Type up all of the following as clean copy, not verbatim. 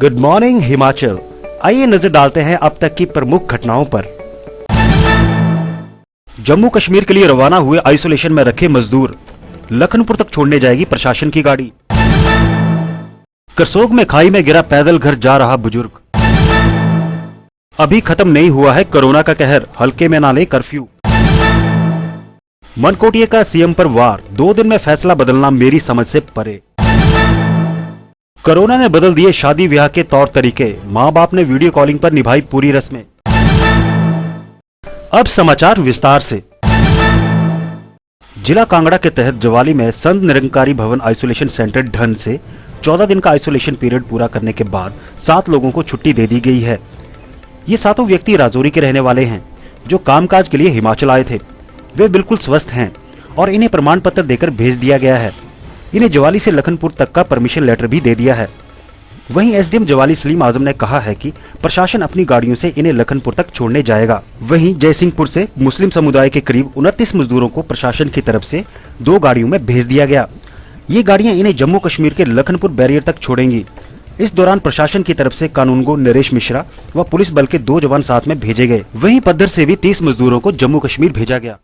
Good morning Himachal. आइए नजर डालते हैं अब तक की प्रमुख घटनाओं पर। जम्मू कश्मीर के लिए रवाना हुए आइसोलेशन में रखे मजदूर, लखनपुर तक छोड़ने जाएगी प्रशासन की गाड़ी। करसोग में खाई में गिरा पैदल घर जा रहा बुजुर्ग। अभी खत्म नहीं हुआ है कोरोना का कहर, हल्के में ना ले कर्फ्यू। मनकोटिया का सीएम पर वार, 2 दिन में फैसला बदलना मेरी समझ से परे। कोरोना ने बदल दिए शादी ब्याह के तौर तरीके, मां बाप ने वीडियो कॉलिंग पर निभाई पूरी रस्में। अब समाचार विस्तार से। जिला कांगड़ा के तहत जवाली में संत निरंकारी भवन आइसोलेशन सेंटर ढंग से 14 दिन का आइसोलेशन पीरियड पूरा करने के बाद 7 लोगों को छुट्टी दे दी गई है। ये 7 व्यक्ति राजौरी के रहने वाले हैं जो कामकाज के लिए हिमाचल आए थे। वे बिल्कुल स्वस्थ हैं और इन्हें प्रमाण पत्र देकर भेज दिया गया है। इन्हें जवाली से लखनपुर तक का परमिशन लेटर भी दे दिया है। वहीं एसडीएम जवाली सलीम आजम ने कहा है कि प्रशासन अपनी गाड़ियों से इन्हें लखनपुर तक छोड़ने जाएगा। वहीं जयसिंहपुर से मुस्लिम समुदाय के करीब 29 मजदूरों को प्रशासन की तरफ से 2 गाड़ियों में भेज दिया गया। ये गाड़ियां इन्हें जम्मू कश्मीर के लखनपुर बैरियर तक छोड़ेंगी। इस दौरान प्रशासन की तरफ से कानूनगो नरेश मिश्रा व पुलिस बल के 2 जवान साथ में भेजे गए। वहीं पद्धर से भी 30 मजदूरों को जम्मू कश्मीर भेजा गया।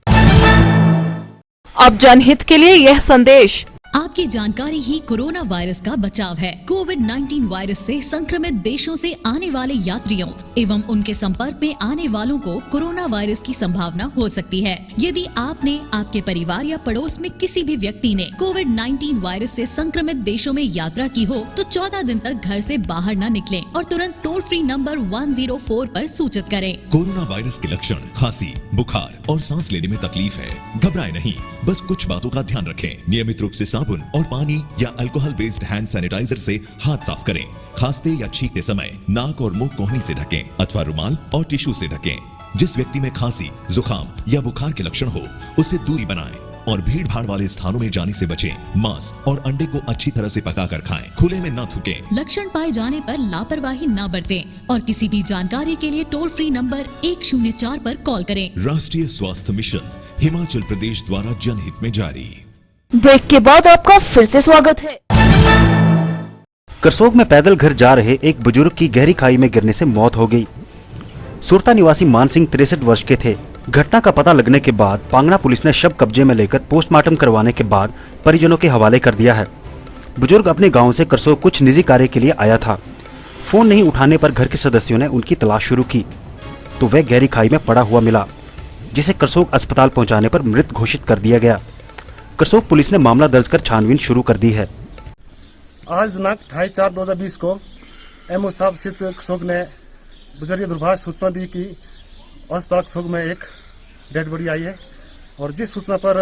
अब जनहित के लिए यह संदेश। आपकी जानकारी ही कोरोना वायरस का बचाव है। कोविड-19 वायरस से संक्रमित देशों से आने वाले यात्रियों एवं उनके संपर्क में आने वालों को कोरोना वायरस की संभावना हो सकती है। यदि आपने, आपके परिवार या पड़ोस में किसी भी व्यक्ति ने कोविड-19 वायरस से संक्रमित देशों में यात्रा की हो तो 14 दिन तक घर से बाहर न निकलें और तुरंत टोल फ्री नंबर 104 पर सूचित करें। कोरोना वायरस के लक्षण खांसी, बुखार और सांस लेने में तकलीफ है। घबराएं नहीं, बस कुछ बातों का ध्यान रखें। नियमित रूप से साबुन और पानी या अल्कोहल बेस्ड हैंड सैनिटाइजर से हाथ साफ करें। खांसते या छींकते समय नाक और मुंह कोहनी से ढकें अथवा रुमाल और टिश्यू से ढकें। जिस व्यक्ति में खांसी, जुकाम या बुखार के लक्षण हो उससे दूरी बनाएं और भीड़ भाड़ वाले स्थानों में जाने से बचें। मांस और अंडे को अच्छी तरह से पकाकर खाएं, खुले में न थूकें। लक्षण पाए जाने पर लापरवाही न बरतें और किसी भी जानकारी के लिए टोल फ्री नंबर 104 पर कॉल करें। राष्ट्रीय स्वास्थ्य मिशन हिमाचल प्रदेश द्वारा जनहित में जारी। ब्रेक के बाद आपका फिर से स्वागत है। करसोग में पैदल घर जा रहे एक बुजुर्ग की गहरी खाई में गिरने से मौत हो गई। सुरता निवासी मान सिंह 63 वर्ष के थे। घटना का पता लगने के बाद पांगना पुलिस ने शव कब्जे में लेकर पोस्टमार्टम करवाने के बाद परिजनों के हवाले कर दिया है। बुजुर्ग अपने गांव से करसोग कुछ निजी कार्य के लिए आया था। फोन नहीं उठाने पर घर के सदस्यों ने उनकी तलाश शुरू की तो वह गहरी खाई में पड़ा हुआ मिला, जिसे करसोग अस्पताल पहुंचाने पर मृत घोषित कर दिया गया। करसोग पुलिस ने मामला दर्ज कर छानबीन शुरू कर दी है। आज दिनांक 28/4/2020 को एमओ साहब करसोग ने बुजुर्ग दुर्भाग्य सूचना दी कि अस्पताल करसोग में एक डेड बॉडी आई है और जिस सूचना पर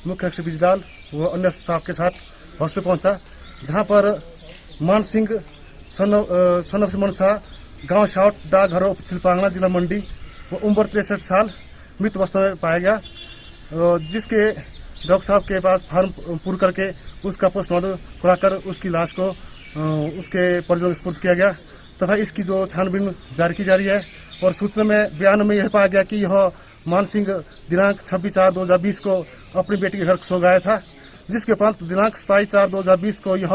मुख्य रक्षक बिजलाल व अन्य स्टाफ के साथ हॉस्पिटल पहुंचा, जहां पर मान सिंह सन ऑफ मनसा, गांव शाउट, डाकघर, उपतहसील पांगना, जिला मंडी व उम्र 63 साल मृत अवस्था में पाया गया, जिसके डॉक्टर साहब के पास फार्म पूरा करके उसका पोस्टमार्टम कराकर उसकी लाश को उसके परिजनों को सुपुर्द किया गया तथा इसकी जो छानबीन जारी की जा रही है। और सूचना में बयान में यह पाया गया कि यह मान सिंह दिनांक 26/4/2020 को अपनी बेटी के घर सो गया था, जिसके उपरांत दिनांक 27/4/2020 को यह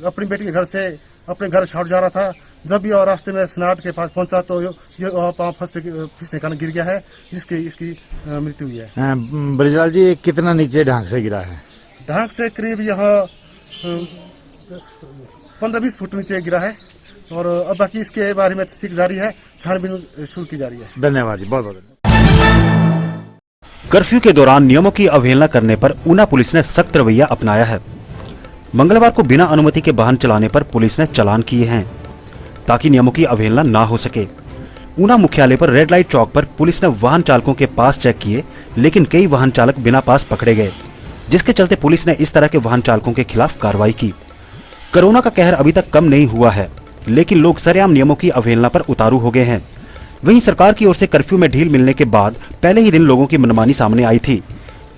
अपनी बेटी के घर से अपने घर शाउट जा रहा था। जब यह रास्ते में स्नाट के पास पहुंचा तो यह पांव फिसलने कारण गिर गया है, जिसकी इसकी मृत्यु हुई है। ब्रिजलाल जी, कितना नीचे ढांक से गिरा है? ढांक से करीब यह 15-20 फुट नीचे गिरा है और अब बाकी इसके बारे में तस्दीक जारी है, छानबीन शुरू की जा रही है। धन्यवाद जी, बहुत बहुत। कर्फ्यू के दौरान नियमों की अवहेलना करने पर ऊना पुलिस ने सख्त रवैया अपनाया है। मंगलवार को बिना अनुमति के वाहन चलाने पर पुलिस ने चालान किए हैं ताकि नियमों की अवहेलना ना हो सके। ऊना मुख्यालय पर रेड लाइट चौक पर पुलिस ने वाहन चालकों के पास चेक किए, लेकिन कई वाहन चालक बिना पास पकड़े गए, जिसके चलते पुलिस ने इस तरह के वाहन चालकों के खिलाफ कार्रवाई की। कोरोना का कहर अभी तक कम नहीं हुआ है, लेकिन लोग सरेआम नियमों की अवहेलना पर उतारू हो गए हैं। वहीं सरकार की ओर से कर्फ्यू में ढील मिलने के बाद पहले ही दिन लोगों की मनमानी सामने आई थी,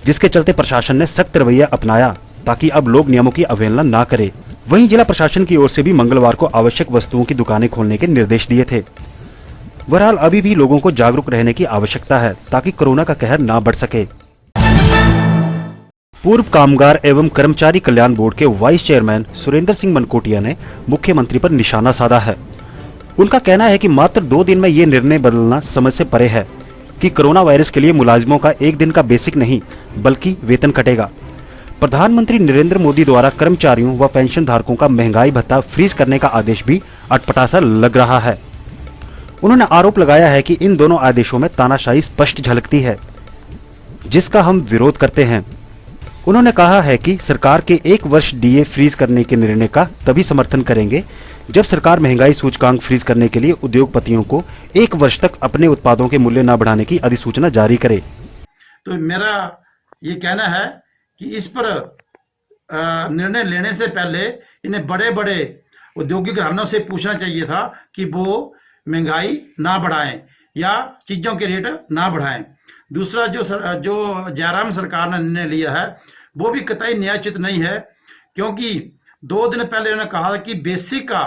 जिसके चलते प्रशासन ने सख्त रवैया अपनाया ताकि अब लोग नियमों की अवहेलना ना करें। वहीं जिला प्रशासन की ओर से भी मंगलवार को आवश्यक वस्तुओं की दुकानें खोलने के निर्देश दिए थे। बहरहाल अभी भी लोगों को जागरूक रहने की आवश्यकता है ताकि कोरोना का कहर ना बढ़ सके। पूर्व कामगार एवं कर्मचारी कल्याण बोर्ड के वाइस चेयरमैन सुरेंद्र सिंह मनकोटिया ने मुख्यमंत्री पर निशाना साधा है। उनका कहना है कि मात्र 2 दिन में ये निर्णय बदलना समझ से परे है कि कोरोना वायरस के लिए मुलाजिमों का 1 दिन का बेसिक नहीं बल्कि वेतन कटेगा। प्रधानमंत्री नरेंद्र मोदी द्वारा कर्मचारियों व पेंशन धारकों का महंगाई भत्ता फ्रीज करने का आदेश भी अटपटा सा लग रहा है। उन्होंने आरोप लगाया है कि इन दोनों आदेशों में तानाशाही स्पष्ट झलकती है, जिसका हम विरोध करते हैं। उन्होंने कहा है कि सरकार के 1 वर्ष डीए फ्रीज करने के निर्णय का तभी समर्थन करेंगे जब सरकार महंगाई सूचकांक फ्रीज करने के लिए उद्योगपतियों को 1 वर्ष तक अपने उत्पादों के मूल्य न बढ़ाने की अधिसूचना जारी करे। तो मेरा ये कहना है कि इस पर निर्णय लेने से पहले इन्हें बड़े बड़े औद्योगिक घरानों से पूछना चाहिए था कि वो महंगाई ना बढ़ाएं या चीज़ों के रेट ना बढ़ाएं। दूसरा जो जयराम सरकार ने निर्णय लिया है वो भी कतई न्यायोचित नहीं है, क्योंकि 2 दिन पहले उन्होंने कहा कि बेसिक का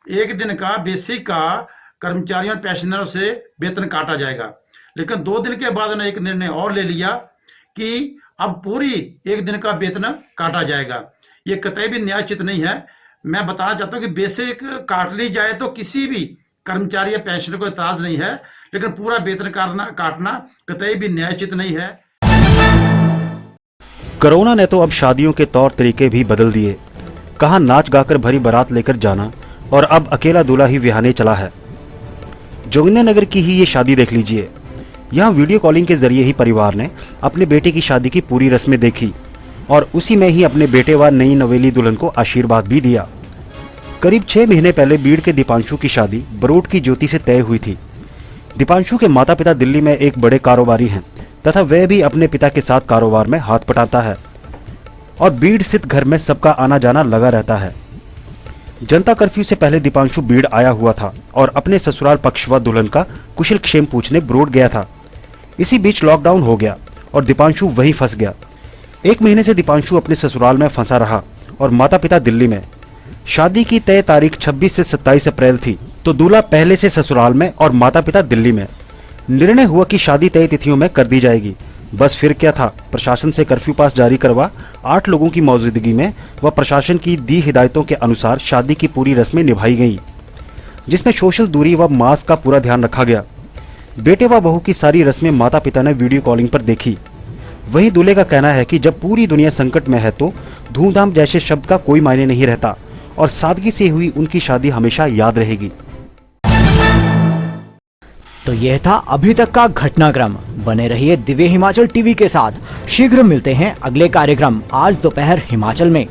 1 दिन का बेसिक का कर्मचारियों और पेंशनरों से वेतन काटा जाएगा, लेकिन 2 दिन के बाद उन्होंने एक निर्णय और ले लिया कि अब पूरी 1 दिन का वेतन काटा जाएगा। ये कतई भी न्यायोचित नहीं है। मैं बताना चाहता हूँ कि बेसिक काट ली जाए तो किसी भी कर्मचारी या पेंशनर को इतराज नहीं है, लेकिन पूरा वेतन काटना कतई भी न्यायोचित नहीं है। कोरोना ने तो अब शादियों के तौर तरीके भी बदल दिए। कहाँ नाच गाकर भरी बारात लेकर जाना और अब अकेला दूल्हा ही विहाने चला है। जोगिंद्रनगर की ही ये शादी देख लीजिए। यहाँ वीडियो कॉलिंग के जरिए ही परिवार ने अपने बेटे की शादी की पूरी रस्में देखी और उसी में ही अपने बेटे व नई नवेली दुल्हन को आशीर्वाद भी दिया। करीब 6 महीने पहले बीड़ के दीपांशु की शादी बरोट की ज्योति से तय हुई थी। दीपांशु के माता पिता दिल्ली में एक बड़े कारोबारी हैं तथा वह भी अपने पिता के साथ कारोबार में हाथ बटाता है और बीड़ स्थित घर में सबका आना जाना लगा रहता है। जनता कर्फ्यू से पहले दीपांशु बीड़ आया हुआ था और अपने ससुराल पक्ष व दुल्हन का कुशल क्षेम पूछने बरोट गया था। इसी बीच लॉकडाउन हो गया और दीपांशु वहीं फंस गया। 1 महीने से दीपांशु अपने ससुराल में फंसा रहा और माता पिता दिल्ली में। शादी की तय तारीख 26 से 27 अप्रैल थी, तो दूल्हा पहले से ससुराल में और माता पिता दिल्ली में। निर्णय हुआ कि शादी तय तिथियों में कर दी जाएगी। बस फिर क्या था, प्रशासन से कर्फ्यू पास जारी करवा 8 लोगों की मौजूदगी में व प्रशासन की दी हिदायतों के अनुसार शादी की पूरी रस्में निभाई गईं, जिसमें सोशल दूरी व मास्क का पूरा ध्यान रखा गया। बेटे व बहू की सारी रस्में माता पिता ने वीडियो कॉलिंग पर देखी। वहीं दूल्हे का कहना है कि जब पूरी दुनिया संकट में है तो धूमधाम जैसे शब्द का कोई मायने नहीं रहता और सादगी से हुई उनकी शादी हमेशा याद रहेगी। तो यह था अभी तक का घटनाक्रम। बने रहिए दिव्य हिमाचल टीवी के साथ। शीघ्र मिलते हैं अगले कार्यक्रम आज दोपहर हिमाचल में।